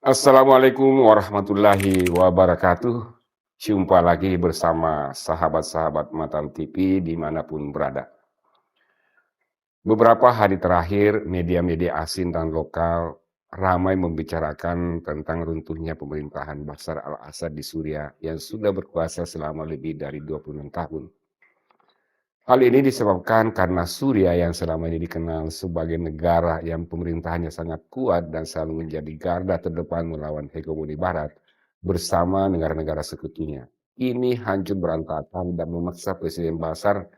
Assalamualaikum warahmatullahi wabarakatuh. Jumpa lagi bersama sahabat-sahabat Matan TV dimanapun berada. Beberapa hari terakhir, media-media asing dan lokal ramai membicarakan tentang runtuhnya pemerintahan Bashar al-Assad di Suriah yang sudah berkuasa selama lebih dari 26 tahun. Hal ini disebabkan karena Suriah yang selama ini dikenal sebagai negara yang pemerintahannya sangat kuat dan selalu menjadi garda terdepan melawan hegemoni Barat bersama negara-negara sekutunya. Ini hancur berantakan dan memaksa Presiden Bashar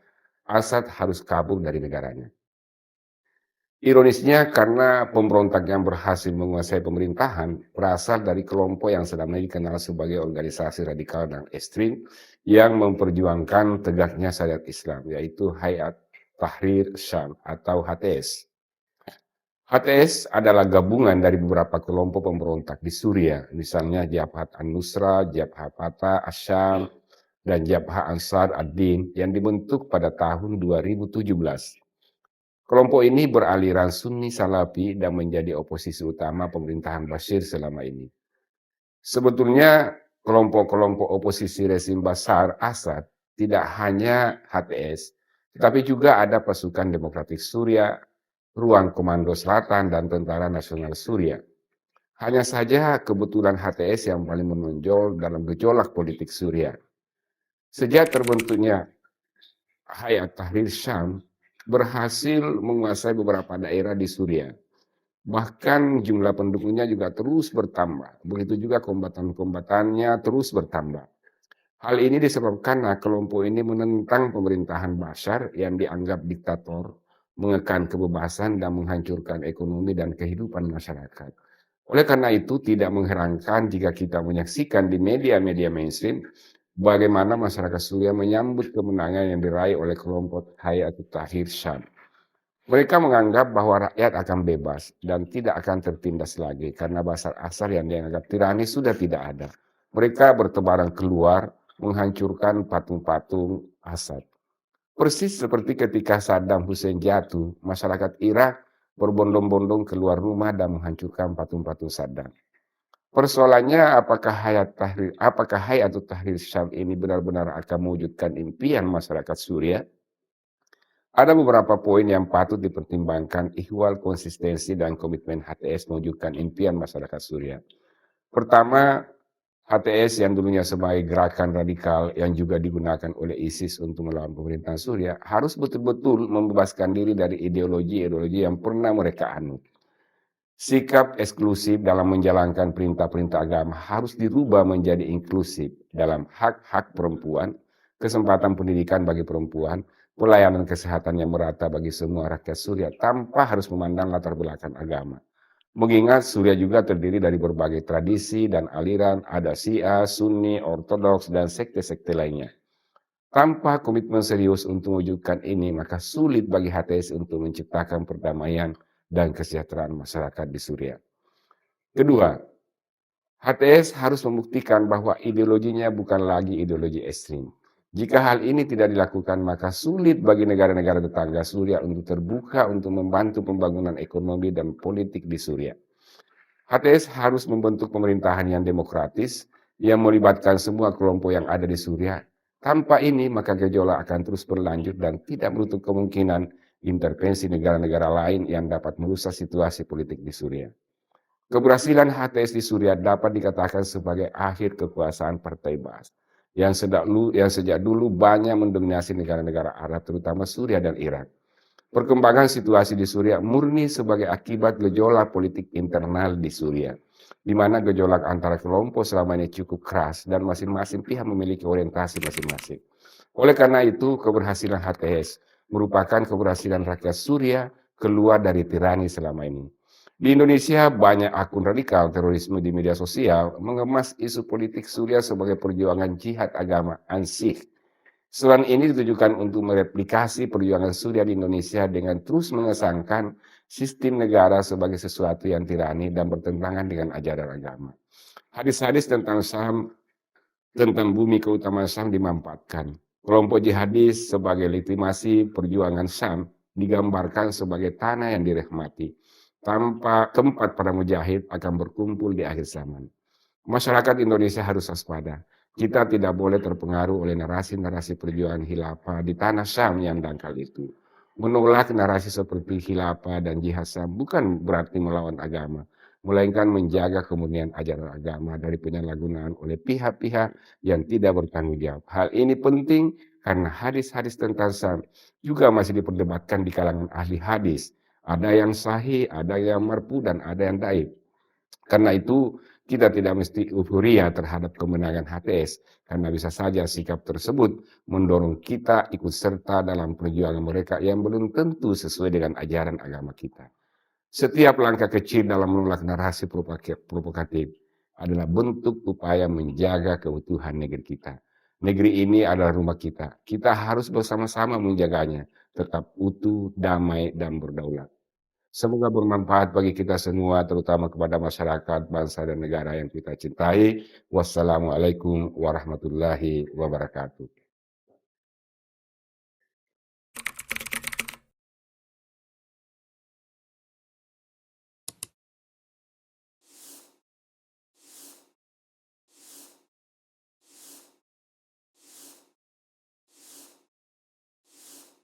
Assad harus kabur dari negaranya. Ironisnya karena pemberontak yang berhasil menguasai pemerintahan berasal dari kelompok yang selama ini dikenal sebagai organisasi radikal dan ekstrim yang memperjuangkan tegaknya syariat Islam, yaitu Hayat Tahrir Syam atau HTS. HTS adalah gabungan dari beberapa kelompok pemberontak di Suriah, misalnya Jabhat An-Nusra, Jabhat Fatah Asyam, dan Jabhat Ansar ad-Din yang dibentuk pada tahun 2017. Kelompok ini beraliran Sunni Salafi dan menjadi oposisi utama pemerintahan Bashir selama ini. Sebetulnya kelompok-kelompok oposisi rezim Bashar Assad tidak hanya HTS, tetapi juga ada pasukan demokratik Suriah, Ruang Komando Selatan, dan Tentara Nasional Suriah. Hanya saja kebetulan HTS yang paling menonjol dalam gejolak politik Suriah. Sejak terbentuknya Hayat Tahrir Syam berhasil menguasai beberapa daerah di Suriah. Bahkan jumlah pendukungnya juga terus bertambah. Begitu juga kombatan-kombatannya terus bertambah. Hal ini disebabkan kelompok ini menentang pemerintahan Bashar yang dianggap diktator, mengekang kebebasan dan menghancurkan ekonomi dan kehidupan masyarakat. Oleh karena itu, tidak mengherankan jika kita menyaksikan di media-media mainstream bagaimana masyarakat Suriah menyambut kemenangan yang diraih oleh kelompok Hayat Tahrir Syam. Mereka menganggap bahwa rakyat akan bebas dan tidak akan tertindas lagi karena Bashar Assad yang dianggap tirani sudah tidak ada. Mereka bertebaran keluar menghancurkan patung-patung Assad. Persis seperti ketika Saddam Hussein jatuh, masyarakat Irak berbondong-bondong keluar rumah dan menghancurkan patung-patung Saddam. Persoalannya apakah Hayatul Tahrir Syam ini benar-benar akan mewujudkan impian masyarakat Suriah? Ada beberapa poin yang patut dipertimbangkan ihwal konsistensi dan komitmen HTS mewujudkan impian masyarakat Suriah. Pertama, HTS yang dulunya sebagai gerakan radikal yang juga digunakan oleh ISIS untuk melawan pemerintahan Suriah harus betul-betul membebaskan diri dari ideologi-ideologi yang pernah mereka anut. Sikap eksklusif dalam menjalankan perintah-perintah agama harus dirubah menjadi inklusif dalam hak-hak perempuan, kesempatan pendidikan bagi perempuan, pelayanan kesehatan yang merata bagi semua rakyat Suriah tanpa harus memandang latar belakang agama. Mengingat Suriah juga terdiri dari berbagai tradisi dan aliran, ada Syiah, Sunni, Ortodoks, dan sekte-sekte lainnya. Tanpa komitmen serius untuk mewujudkan ini, maka sulit bagi HTS untuk menciptakan perdamaian dan kesejahteraan masyarakat di Suriah. Kedua, HTS harus membuktikan bahwa ideologinya bukan lagi ideologi ekstrim. Jika hal ini tidak dilakukan, maka sulit bagi negara-negara tetangga Suriah untuk terbuka untuk membantu pembangunan ekonomi dan politik di Suriah. HTS harus membentuk pemerintahan yang demokratis, yang melibatkan semua kelompok yang ada di Suriah. Tanpa ini, maka gejolak akan terus berlanjut dan tidak menutup kemungkinan intervensi negara-negara lain yang dapat merusak situasi politik di Suriah. Keberhasilan HTS di Suriah dapat dikatakan sebagai akhir kekuasaan Partai Ba'ath yang sejak dulu banyak mendominasi negara-negara Arab, terutama Suriah dan Irak. Perkembangan situasi di Suriah murni sebagai akibat gejolak politik internal di Suriah, di mana gejolak antara kelompok selama ini cukup keras dan masing-masing pihak memiliki orientasi masing-masing. Oleh karena itu, keberhasilan HTS merupakan keberhasilan rakyat Suriah keluar dari tirani selama ini. Di Indonesia, banyak akun radikal terorisme di media sosial mengemas isu politik Suriah sebagai perjuangan jihad agama ansih. Seruan ini ditujukan untuk mereplikasi perjuangan Suriah di Indonesia dengan terus mengesankan sistem negara sebagai sesuatu yang tirani dan bertentangan dengan ajaran agama. Hadis-hadis tentang Syam, tentang bumi keutamaan Syam dimanfaatkan. Kelompok jihadis sebagai legitimasi perjuangan Syam digambarkan sebagai tanah yang dirahmati. tanpa tempat para mujahid akan berkumpul di akhir zaman. Masyarakat Indonesia harus waspada. Kita tidak boleh terpengaruh oleh narasi-narasi perjuangan khilafah di tanah Syam yang dangkal itu. Menolak narasi seperti khilafah dan jihad Syam bukan berarti melawan agama, melainkan menjaga kemurnian ajaran agama dari penyalahgunaan oleh pihak-pihak yang tidak bertanggung jawab. Hal ini penting karena hadis-hadis tentang Syam juga masih diperdebatkan di kalangan ahli hadis. Ada yang sahih, ada yang marfu, dan ada yang daif. Karena itu, kita tidak mesti euforia terhadap kemenangan HTS, karena bisa saja sikap tersebut mendorong kita ikut serta dalam perjuangan mereka yang belum tentu sesuai dengan ajaran agama kita. Setiap langkah kecil dalam menolak narasi provokatif adalah bentuk upaya menjaga keutuhan negeri kita. Negeri ini adalah rumah kita. Kita harus bersama-sama menjaganya, tetap utuh, damai, dan berdaulat. Semoga bermanfaat bagi kita semua, terutama kepada masyarakat, bangsa, dan negara yang kita cintai. Wassalamualaikum warahmatullahi wabarakatuh.